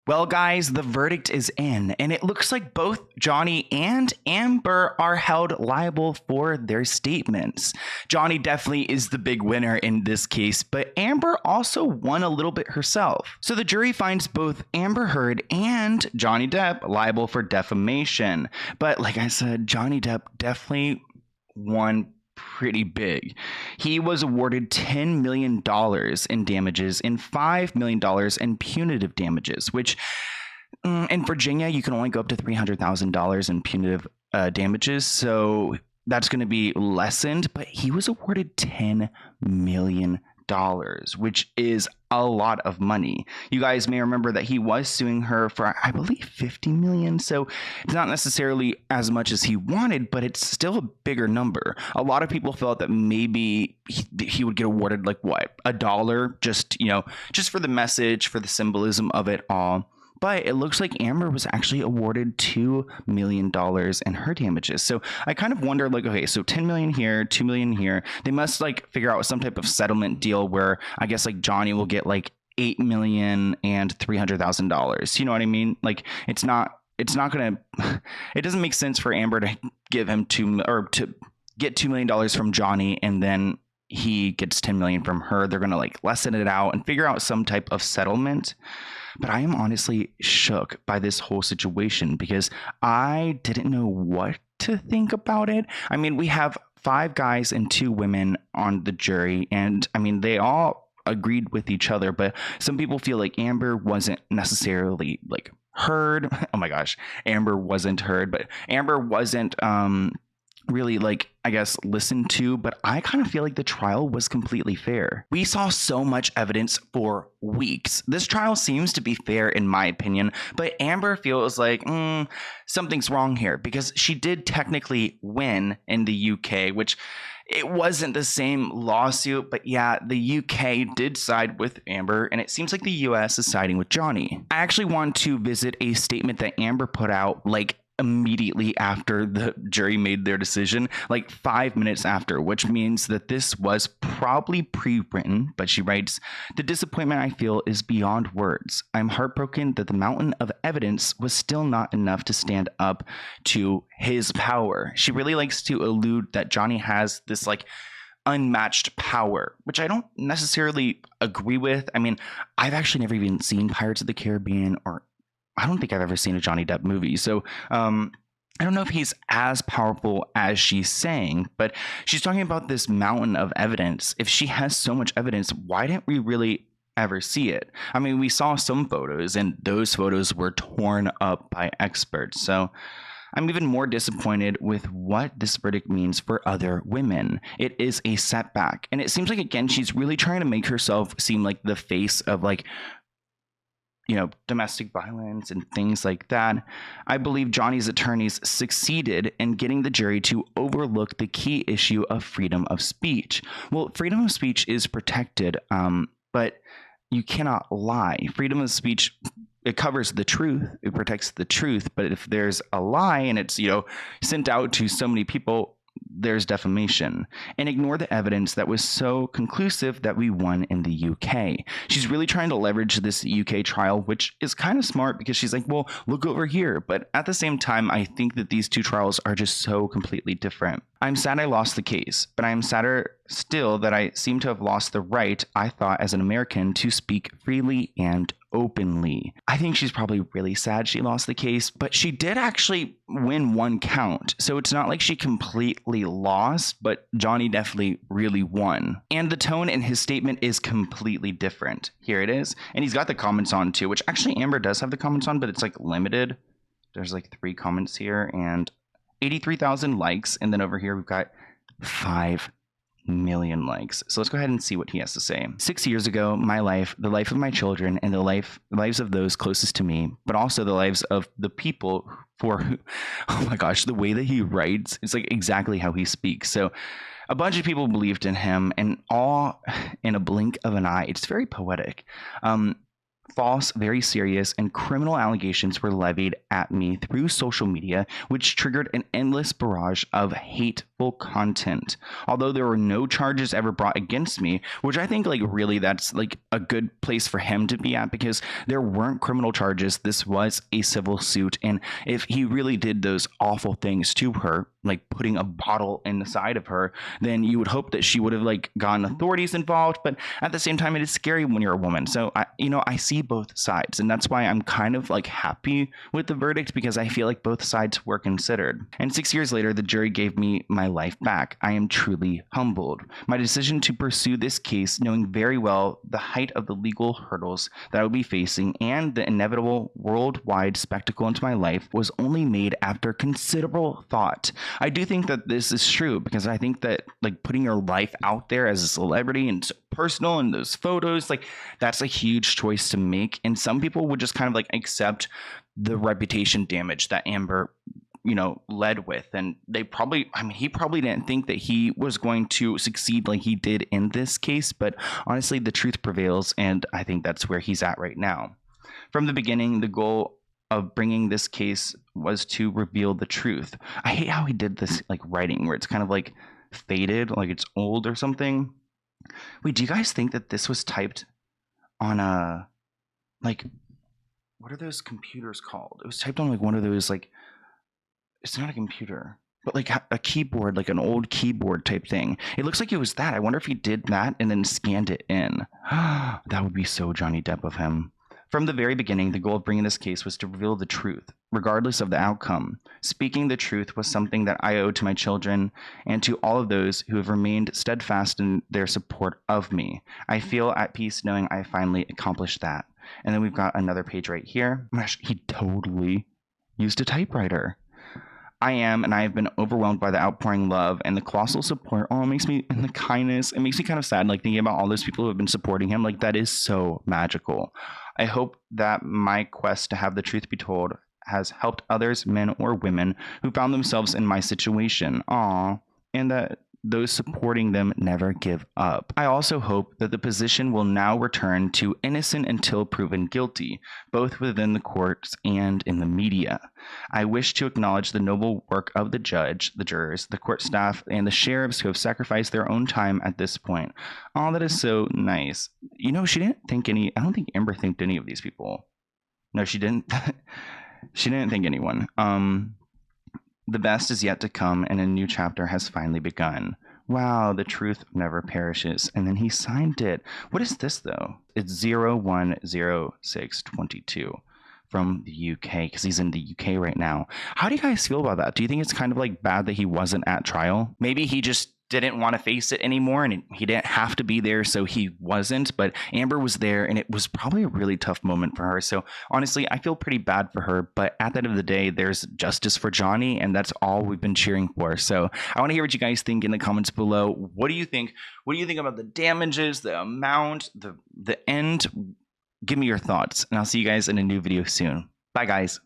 Well, guys, the verdict is in, and it looks like both Johnny and Amber are held liable for their statements. Johnny definitely is the big winner in this case, but Amber also won a little bit herself. So the jury finds both Amber Heard and Johnny Depp liable for defamation. But like I said, Johnny Depp definitely won pretty big. He was awarded $10 million in damages and $5 million in punitive damages, which in Virginia, you can only go up to $300,000 in punitive damages. So that's going to be lessened, but he was awarded $10 million, which is a lot of money. You guys may remember that he was suing her for, I believe, $50 million. So it's not necessarily as much as he wanted, but it's still a bigger number. A lot of people felt that maybe he would get awarded like what, $1, just for the message, for the symbolism of it all. But it looks like Amber was actually awarded $2 million in her damages. So I kind of wonder, like, okay, so 10 million here, 2 million here. They must like figure out some type of settlement deal where I guess like Johnny will get like 8 million and $300,000. You know what I mean? Like it's not gonna, it doesn't make sense for Amber to give him to get $2 million from Johnny and then he gets 10 million from her. They're gonna like lessen it out and figure out some type of settlement. But I am honestly shook by this whole situation because I didn't know what to think about it. I mean, we have 5 guys and 2 women on the jury, and I mean, they all agreed with each other, but some people feel like Amber wasn't necessarily like heard. Oh my gosh, Amber wasn't heard, but Amber wasn't really like, I guess, listened to, but I kind of feel like the trial was completely fair. We saw so much evidence for weeks. This trial seems to be fair in my opinion, but Amber feels like something's wrong here because she did technically win in the UK, which it wasn't the same lawsuit, but yeah, the UK did side with Amber, and it seems like the US is siding with Johnny. I actually want to visit a statement that Amber put out like immediately after the jury made their decision, like 5 minutes after, which means that this was probably pre-written. But she writes, "The disappointment I feel is beyond words. I'm heartbroken that the mountain of evidence was still not enough to stand up to his power." She really likes to allude that Johnny has this like unmatched power, which I don't necessarily agree with. I mean, I've actually never even seen Pirates of the Caribbean, or I don't think I've ever seen a Johnny Depp movie. So I don't know if he's as powerful as she's saying, but she's talking about this mountain of evidence. If she has so much evidence, why didn't we really ever see it? I mean, we saw some photos and those photos were torn up by experts. So I'm even more disappointed with what this verdict means for other women. It is a setback. And it seems like, again, she's really trying to make herself seem like the face of like, domestic violence and things like that. I believe Johnny's attorneys succeeded in getting the jury to overlook the key issue of freedom of speech. Well, freedom of speech is protected, but you cannot lie. Freedom of speech, it covers the truth, it protects the truth, but if there's a lie and it's, sent out to so many people, there's defamation. And ignore the evidence that was so conclusive that we won in the UK. She's really trying to leverage this UK trial, which is kind of smart because she's like, well, look over here. But at the same time, I think that these two trials are just so completely different. I'm sad I lost the case, but I'm sadder still that I seem to have lost the right, I thought, as an American to speak freely and openly. I think she's probably really sad she lost the case, but she did actually win one count. So it's not like she completely lost, but Johnny definitely really won. And the tone in his statement is completely different. Here it is. And he's got the comments on too, which actually Amber does have the comments on, but it's like limited. There's like 3 comments here and 83,000 likes. And then over here, we've got 5 million likes. So let's go ahead and see what he has to say. 6 years ago, my life, the life of my children, and the lives of those closest to me, but also the lives of the people for who, oh my gosh, the way that he writes, it's like exactly how he speaks. So a bunch of people believed in him, and all in a blink of an eye. It's very poetic. False, very serious, and criminal allegations were levied at me through social media, which triggered an endless barrage of hate hateful content. Although there were no charges ever brought against me, which I think like really that's like a good place for him to be at, because there weren't criminal charges. This was a civil suit. And if he really did those awful things to her, like putting a bottle in the side of her, then you would hope that she would have like gotten authorities involved. But at the same time, it is scary when you're a woman. So I see both sides, and that's why I'm kind of like happy with the verdict, because I feel like both sides were considered. And 6 years later, the jury gave me my life back. I am truly humbled. My decision to pursue this case, knowing very well the height of the legal hurdles that I would be facing and the inevitable worldwide spectacle into my life, was only made after considerable thought. I do think that this is true, because I think that like putting your life out there as a celebrity and so personal and those photos, like that's a huge choice to make. And some people would just kind of like accept the reputation damage that Amber led with. And they probably, he probably didn't think that he was going to succeed like he did in this case. But honestly, the truth prevails. And I think that's where he's at right now. From the beginning, the goal of bringing this case was to reveal the truth. I hate how he did this like writing where it's kind of like faded, like it's old or something. Wait, do you guys think that this was typed on a, like, what are those computers called? It was typed on like one of those, like, it's not a computer, but like a keyboard, like an old keyboard type thing. It looks like it was that. I wonder if he did that and then scanned it in. That would be so Johnny Depp of him. From the very beginning, the goal of bringing this case was to reveal the truth, regardless of the outcome. Speaking the truth was something that I owed to my children and to all of those who have remained steadfast in their support of me. I feel at peace knowing I finally accomplished that. And then we've got another page right here. Gosh, he totally used a typewriter. I am, and I have been overwhelmed by the outpouring love and the colossal support. Oh, it makes me, and the kindness, it makes me kind of sad, like thinking about all those people who have been supporting him. Like, that is so magical. I hope that my quest to have the truth be told has helped others, men or women, who found themselves in my situation. Aw, and that those supporting them never give up. I also hope that the position will now return to innocent until proven guilty, both within the courts and in the media. I wish to acknowledge the noble work of the judge, the jurors, the court staff, and the sheriffs who have sacrificed their own time at this point. Oh, that is so nice. She didn't think I don't think Amber thanked any of these people. No, she didn't. She didn't thank anyone. The best is yet to come, and a new chapter has finally begun. Wow, the truth never perishes. And then he signed it. What is this, though? It's 010622 from the UK, because he's in the UK right now. How do you guys feel about that? Do you think it's kind of like bad that he wasn't at trial? Maybe he just didn't want to face it anymore and he didn't have to be there, so he wasn't, but Amber was there and it was probably a really tough moment for her. So honestly, I feel pretty bad for her, but at the end of the day, there's justice for Johnny, and that's all we've been cheering for. So I want to hear what you guys think in the comments below. What do you think? What do you think about the damages, the amount, the end? Give me your thoughts, and I'll see you guys in a new video soon. Bye, guys.